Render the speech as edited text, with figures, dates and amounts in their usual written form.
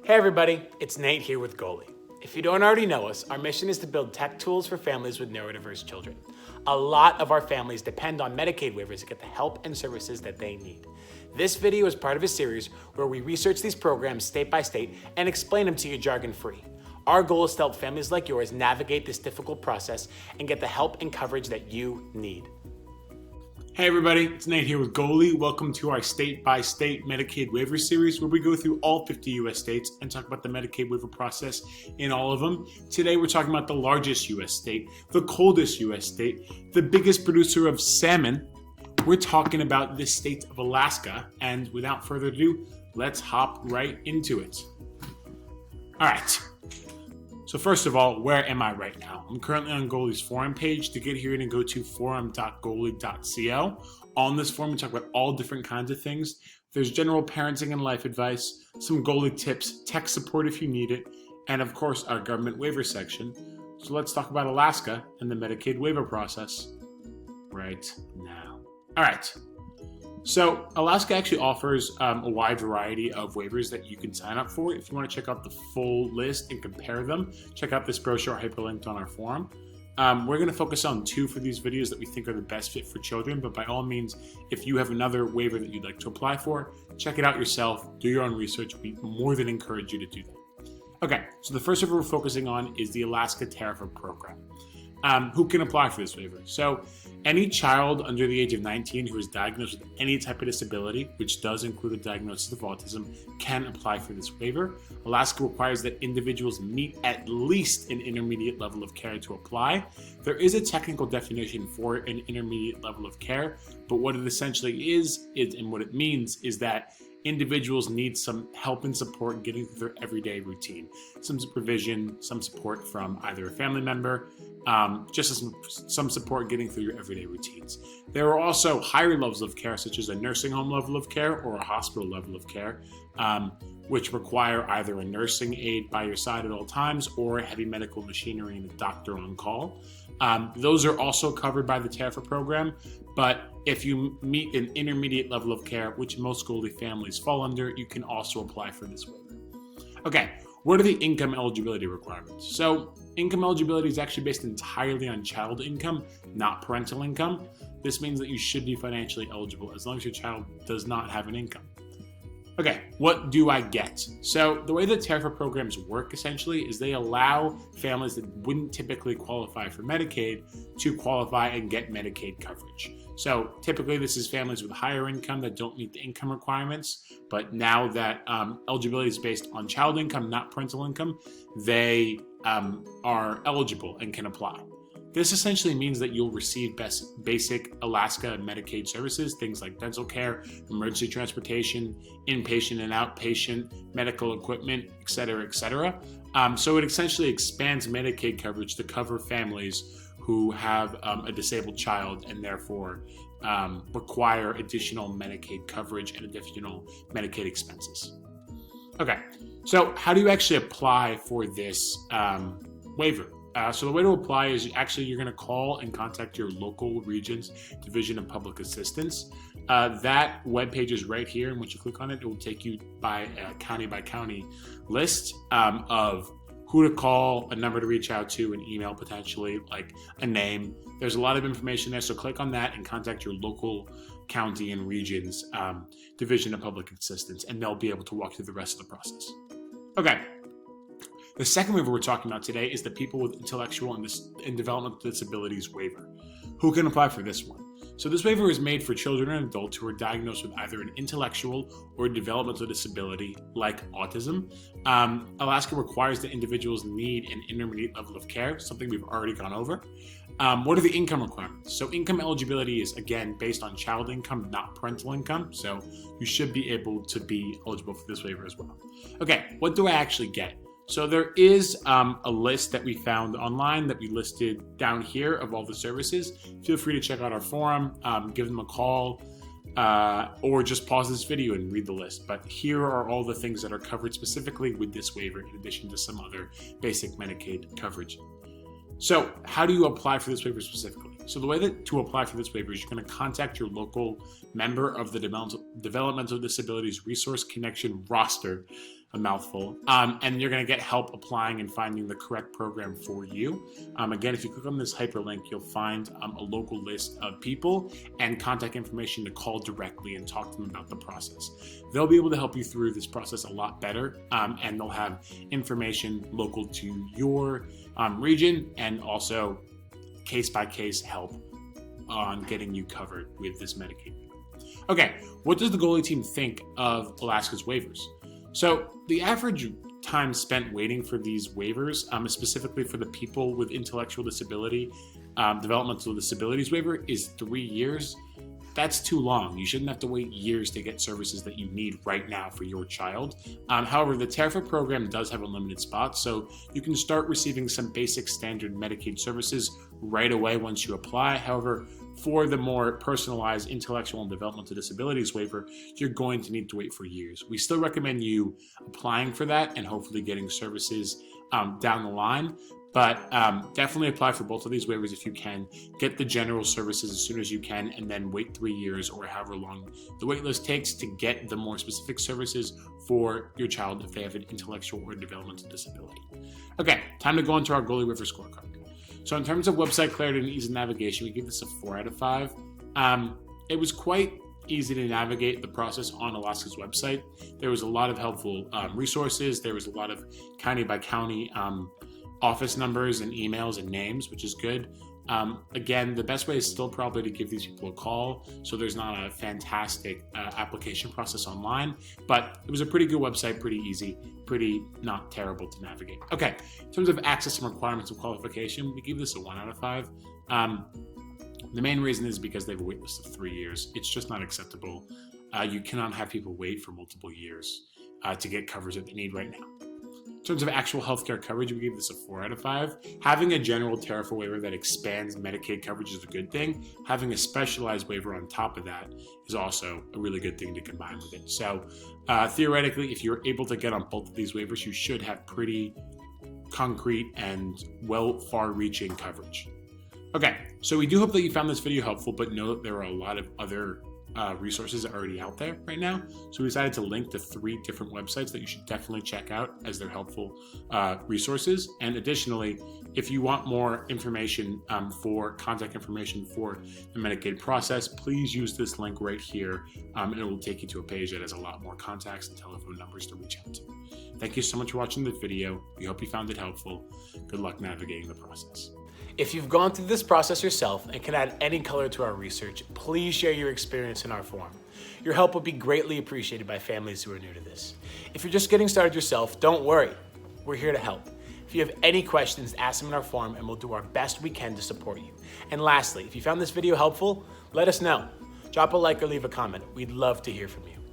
Hey everybody, it's Nate here with Goalie. If you don't already know us, our mission is to build tech tools for families with neurodiverse children. A lot of our families depend on Medicaid waivers to get the help and services that they need. This video is part of a series where we research these programs state by state and explain them to you jargon-free. Our goal is to help families like yours navigate this difficult process and get the help and coverage that you need. Hey everybody, it's Nate here with Goalie. Welcome to our state-by-state Medicaid waiver series where we go through all 50 US states and talk about the Medicaid waiver process in all of them. Today we're talking about the largest US state, the coldest US state, the biggest producer of salmon. We're talking about the state of Alaska, and without further ado, let's hop right into it. All right. So first of all, where am I right now? I'm currently on Goalie's forum page. To get here, you're going to go to forum.goalie.co. On this forum, we talk about all different kinds of things. There's general parenting and life advice, some Goalie tips, tech support if you need it, and of course, our government waiver section. So let's talk about Alaska and the Medicaid waiver process right now. All right. So Alaska actually offers a wide variety of waivers that you can sign up for. If you want to check out the full list and compare them, check out this brochure hyperlinked on our forum. We're going to focus on two for these videos that we think are the best fit for children, but by all means, if you have another waiver that you'd like to apply for, check it out yourself, do your own research. We more than encourage you to do that. Okay, so the first waiver we're focusing on is the Alaska Tariff Program. Who can apply for this waiver? So any child under the age of 19 who is diagnosed with any type of disability, which does include a diagnosis of autism, can apply for this waiver. Alaska requires that individuals meet at least an intermediate level of care to apply. There is a technical definition for an intermediate level of care, but what it essentially is and what it means is that individuals need some help and support getting through their everyday routine. Some supervision, some support from either a family member, just some support getting through your everyday routines. There are also higher levels of care, such as a nursing home level of care or a hospital level of care, which require either a nursing aide by your side at all times or heavy medical machinery and a doctor on call. Those are also covered by the Tariff program, but if you meet an intermediate level of care, which most Goalie families fall under, you can also apply for this waiver. Okay, what are the income eligibility requirements? So income eligibility is actually based entirely on child income, not parental income. This means that you should be financially eligible as long as your child does not have an income. Okay, what do I get? So the way that Tariff programs work essentially is they allow families that wouldn't typically qualify for Medicaid to qualify and get Medicaid coverage. So typically this is families with higher income that don't meet the income requirements, but now that eligibility is based on child income, not parental income, they are eligible and can apply. This essentially means that you'll receive basic Alaska Medicaid services, things like dental care, emergency transportation, inpatient and outpatient, medical equipment, et cetera, so it essentially expands Medicaid coverage to cover families who have a disabled child and therefore require additional Medicaid coverage and additional Medicaid expenses. Okay, so how do you actually apply for this waiver? So the way to apply is you're going to call and contact your local region's Division of Public Assistance. That webpage is right here, and once you click on it, it will take you by county list of who to call, a number to reach out to, an email potentially, like a name. There's a lot of information there, so click on that and contact your local county and region's Division of Public Assistance, and they'll be able to walk through the rest of the process. Okay. The second waiver we're talking about today is the People with Intellectual and Developmental Disabilities waiver. Who can apply for this one? So this waiver is made for children and adults who are diagnosed with either an intellectual or developmental disability like autism. Alaska requires that individuals need an intermediate level of care, something we've already gone over. What are the income requirements? So income eligibility is, again, based on child income, not parental income. So you should be able to be eligible for this waiver as well. Okay, what do I actually get? So there is a list that we found online that we listed down here of all the services. Feel free to check out our forum, give them a call, or just pause this video and read the list. But here are all the things that are covered specifically with this waiver, in addition to some other basic Medicaid coverage. So how do you apply for this waiver specifically? So the way that to apply for this waiver is you're going to contact your local member of the Developmental Disabilities Resource Connection roster, a mouthful, and you're going to get help applying and finding the correct program for you. Again, if you click on this hyperlink, you'll find a local list of people and contact information to call directly and talk to them about the process. They'll be able to help you through this process a lot better, and they'll have information local to your region and also case-by-case help on getting you covered with this Medicaid. Okay, what does the goalie team think of Alaska's waivers? So the average time spent waiting for these waivers, specifically for the people with intellectual disability, developmental disabilities waiver, is 3 years. That's too long. You shouldn't have to wait years to get services that you need right now for your child. However, the TARFA program does have a limited spot, so you can start receiving some basic standard Medicaid services right away once you apply. However, for the more personalized intellectual and developmental disabilities waiver, you're going to need to wait for years. We still recommend you applying for that and hopefully getting services down the line. But definitely apply for both of these waivers if you can. Get the general services as soon as you can, and then wait 3 years or however long the wait list takes to get the more specific services for your child if they have an intellectual or developmental disability. Okay, time to go into our goalie waiver scorecard. So in terms of website clarity and ease of navigation, we give this a 4 out of 5. It was quite easy to navigate the process on Alaska's website. There was a lot of helpful resources. There was a lot of county by county office numbers and emails and names, which is good. Again, the best way is still probably to give these people a call, so there's not a fantastic application process online, but it was a pretty good website, pretty easy, pretty not terrible to navigate. Okay, in terms of access and requirements of qualification, we give this a 1 out of 5. The main reason is because they have a wait list of 3 years. It's just not acceptable. You cannot have people wait for multiple years to get coverage that they need right now. In terms of actual healthcare coverage, we give this a 4 out of 5. Having a general TARFA waiver that expands Medicaid coverage is a good thing. Having a specialized waiver on top of that is also a really good thing to combine with it. So theoretically, if you're able to get on both of these waivers, you should have pretty concrete and far-reaching coverage. Okay, so we do hope that you found this video helpful, but know that there are a lot of other resources already out there right now. So we decided to link to 3 different websites that you should definitely check out as they're helpful resources. And additionally, if you want more information for contact information for the Medicaid process, please use this link right here, and it will take you to a page that has a lot more contacts and telephone numbers to reach out to. Thank you so much for watching the video. We hope you found it helpful. Good luck navigating the process. If you've gone through this process yourself and can add any color to our research, please share your experience in our forum. Your help would be greatly appreciated by families who are new to this. If you're just getting started yourself, don't worry. We're here to help. If you have any questions, ask them in our forum and we'll do our best we can to support you. And lastly, if you found this video helpful, let us know. Drop a like or leave a comment. We'd love to hear from you.